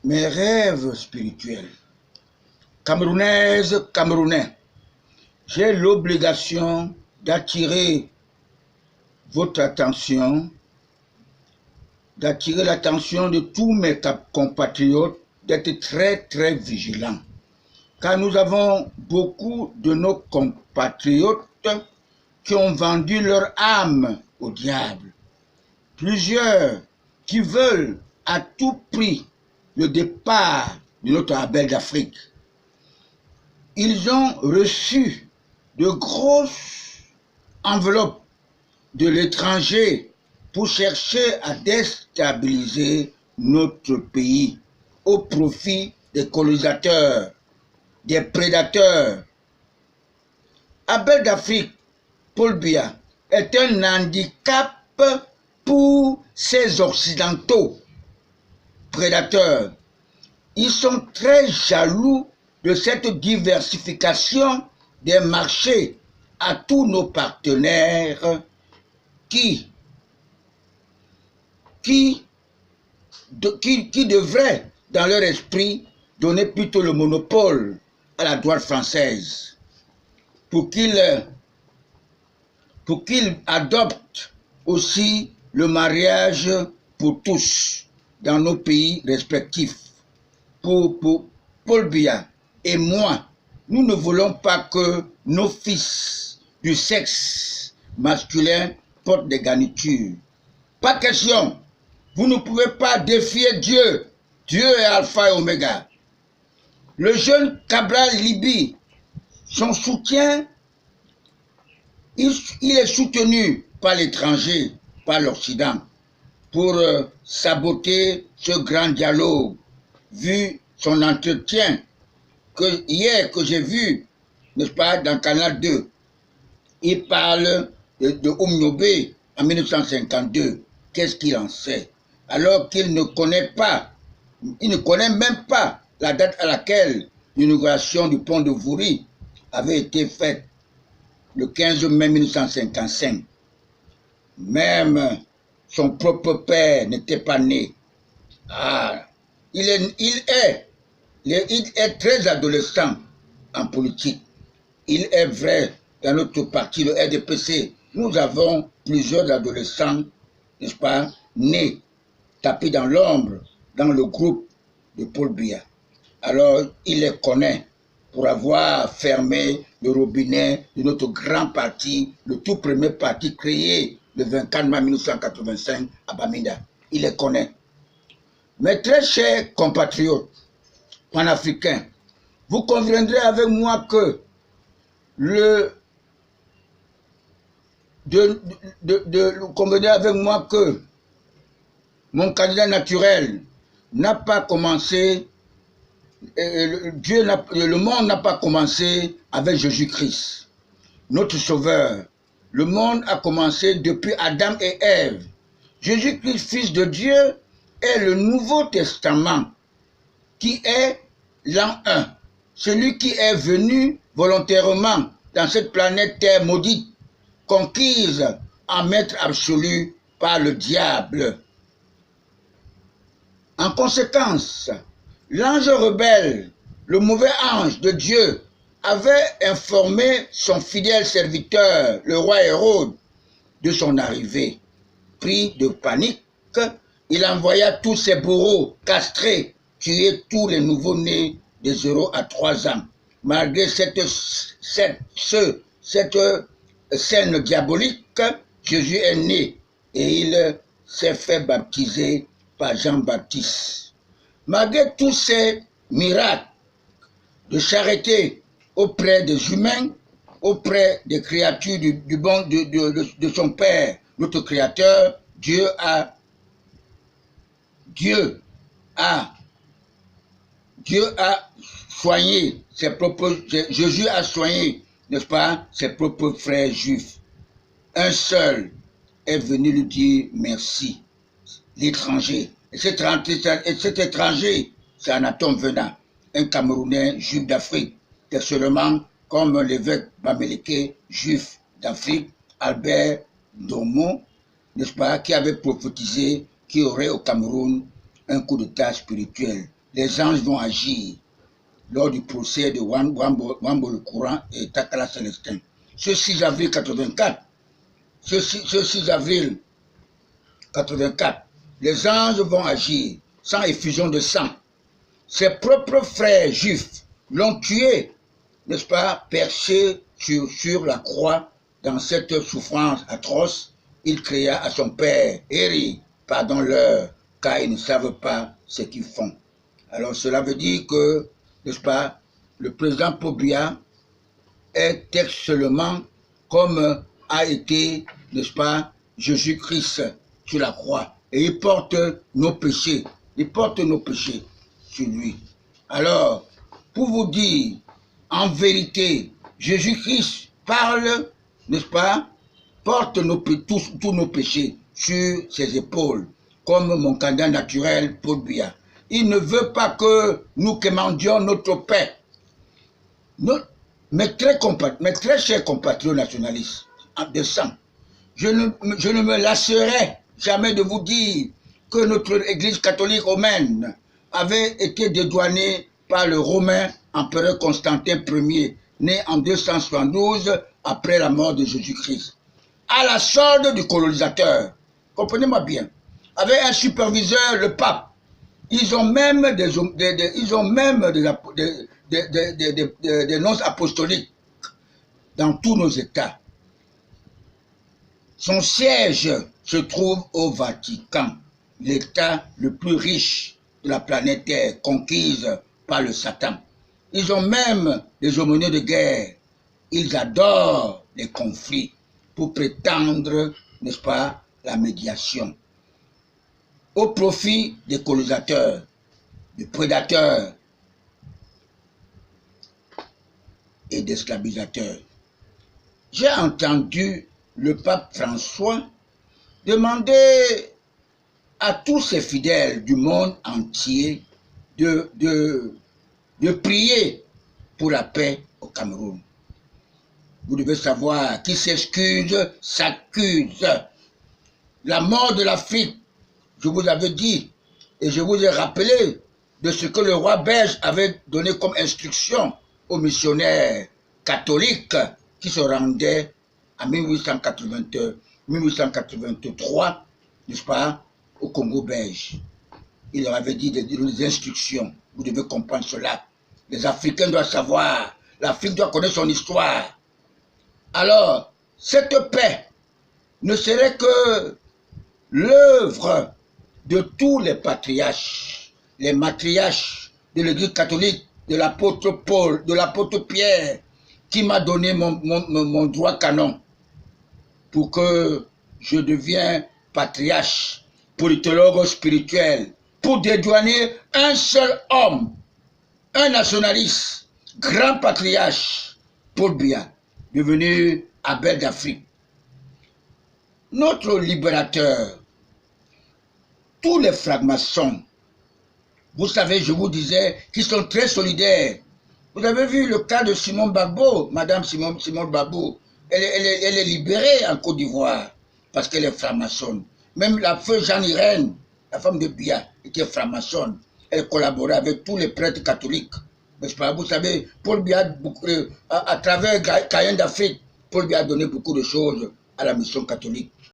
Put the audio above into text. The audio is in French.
Mes rêves spirituels. Camerounaise, Camerounais, j'ai l'obligation d'attirer votre attention, d'attirer l'attention de tous mes compatriotes, d'être très vigilants. Car nous avons beaucoup de nos compatriotes qui ont vendu leur âme au diable. Plusieurs qui veulent à tout prix le départ de notre Abel d'Afrique. Ils ont reçu de grosses enveloppes de l'étranger pour chercher à déstabiliser notre pays au profit des colonisateurs, des prédateurs. Abel d'Afrique, Paul Biya, est un handicap pour ces Occidentaux prédateurs. Ils sont très jaloux de cette diversification des marchés à tous nos partenaires qui devraient, dans leur esprit, donner plutôt le monopole à la droite française pour qu'ils adoptent aussi le mariage pour tous dans nos pays respectifs. Pour Paul Biya et moi, nous ne voulons pas que nos fils du sexe masculin portent des garnitures. Pas question. Vous ne pouvez pas défier Dieu. Dieu est alpha et oméga. Le jeune Cabral Liby, son soutien, il est soutenu par l'étranger, par l'Occident, pour saboter ce grand dialogue. Vu son entretien hier que j'ai vu, n'est-ce pas, dans Canal 2, il parle de Oumnobé en 1952. Qu'est-ce qu'il en sait? Alors qu'il ne connaît pas, il ne connaît même pas la date à laquelle l'inauguration du pont de Voury avait été faite, le 15 mai 1955. Même son propre père n'était pas né. Ah, il est très adolescent en politique. Il est vrai, dans notre parti, le RDPC, nous avons plusieurs adolescents, n'est-ce pas, nés, tapés dans l'ombre, dans le groupe de Paul Biya. Alors, il les connaît pour avoir fermé le robinet de notre grand parti, le tout premier parti créé le 24 mai 1985 à Bamenda. Il les connaît. Mes très chers compatriotes panafricains, vous conviendrez avec moi que convenez avec moi que mon candidat naturel n'a pas commencé, le monde n'a pas commencé avec Jésus-Christ, notre Sauveur. Le monde a commencé depuis Adam et Ève. Jésus-Christ, Fils de Dieu, est le Nouveau Testament, qui est l'an 1. Celui qui est venu volontairement dans cette planète Terre maudite, conquise en maître absolu par le diable. En conséquence, l'ange rebelle, le mauvais ange de Dieu, avait informé son fidèle serviteur, le roi Hérode, de son arrivée. Pris de panique, il envoya tous ses bourreaux castrés tuer tous les nouveau-nés de 0 à 3 ans. Malgré cette scène diabolique, Jésus est né et il s'est fait baptiser par Jean-Baptiste. Malgré tous ces miracles de charité auprès des humains, auprès des créatures de son Père, notre Créateur, Jésus a soigné n'est-ce pas, ses propres frères juifs. Un seul est venu lui dire merci, l'étranger. Et cet étranger, c'est Anatom Vena, un Camerounais juif d'Afrique. C'est seulement comme l'évêque Bamileke, juif d'Afrique, Albert Ndomo, n'est-ce pas, qui avait prophétisé qu'il y aurait au Cameroun un coup d'État spirituel. les anges vont agir lors du procès de Wambo le Courant et Takala Célestin. Ce 6 avril 84, ce 6 avril 84, les anges vont agir sans effusion de sang. Ses propres frères juifs l'ont tué, n'est-ce pas, perché sur la croix. Dans cette souffrance atroce, il cria à son père, Eri, pardonne-leur, car ils ne savent pas ce qu'ils font. Alors cela veut dire que, n'est-ce pas, le président Paul Biya est seulement comme a été, n'est-ce pas, Jésus-Christ sur la croix. Et il porte nos péchés. Il porte nos péchés sur lui. Alors, pour vous dire, en vérité, Jésus-Christ parle, n'est-ce pas, porte tous nos péchés sur ses épaules, comme mon candidat naturel, Paul Biya. Il ne veut pas que nous commandions notre paix. Mes très chers compatriotes nationalistes, de sang, je ne me lasserai jamais de vous dire que notre Église catholique romaine avait été dédouanée par le Romain empereur Constantin Ier, né en 272 après la mort de Jésus-Christ, à la solde du colonisateur. Comprenez-moi bien. Avec un superviseur, le pape. Ils ont même des nonces apostoliques dans tous nos États. Son siège se trouve au Vatican, l'État le plus riche de la planète Terre, conquise par le Satan. Ils ont même des aumôniers de guerre. Ils adorent les conflits pour prétendre, n'est-ce pas, la médiation. Au profit des colonisateurs, des prédateurs et des esclavisateurs. J'ai entendu le pape François demander à tous ses fidèles du monde entier de prier pour la paix au Cameroun. Vous devez savoir, qui s'excuse, s'accuse. La mort de l'Afrique, je vous avais dit, et je vous ai rappelé de ce que le roi belge avait donné comme instruction aux missionnaires catholiques qui se rendaient en 1883, n'est-ce pas, au Congo belge. Il leur avait dit des instructions. Vous devez comprendre cela. Les Africains doivent savoir. L'Afrique doit connaître son histoire. Alors, cette paix ne serait que l'œuvre de tous les patriarches, les matriarches de l'Église catholique, de l'apôtre Paul, de l'apôtre Pierre, qui m'a donné mon droit canon pour que je devienne patriarche, politologue spirituel, pour dédouaner un seul homme, un nationaliste, grand patriarche, Paul Biya, devenu abbé d'Afrique. Notre libérateur, tous les francs-maçons, vous savez, je vous disais, qui sont très solidaires. Vous avez vu le cas de Simone Gbagbo, Madame Simone Gbagbo. Elle est libérée en Côte d'Ivoire parce qu'elle est franc-maçonne. Même la feu Jeanne Irène, la femme de Biya, était franc-maçonne. Elle collaborait avec tous les prêtres catholiques. N'est-ce pas? Vous savez, Paul Biya, à travers Cayenne d'Afrique, Paul Biya a donné beaucoup de choses à la mission catholique.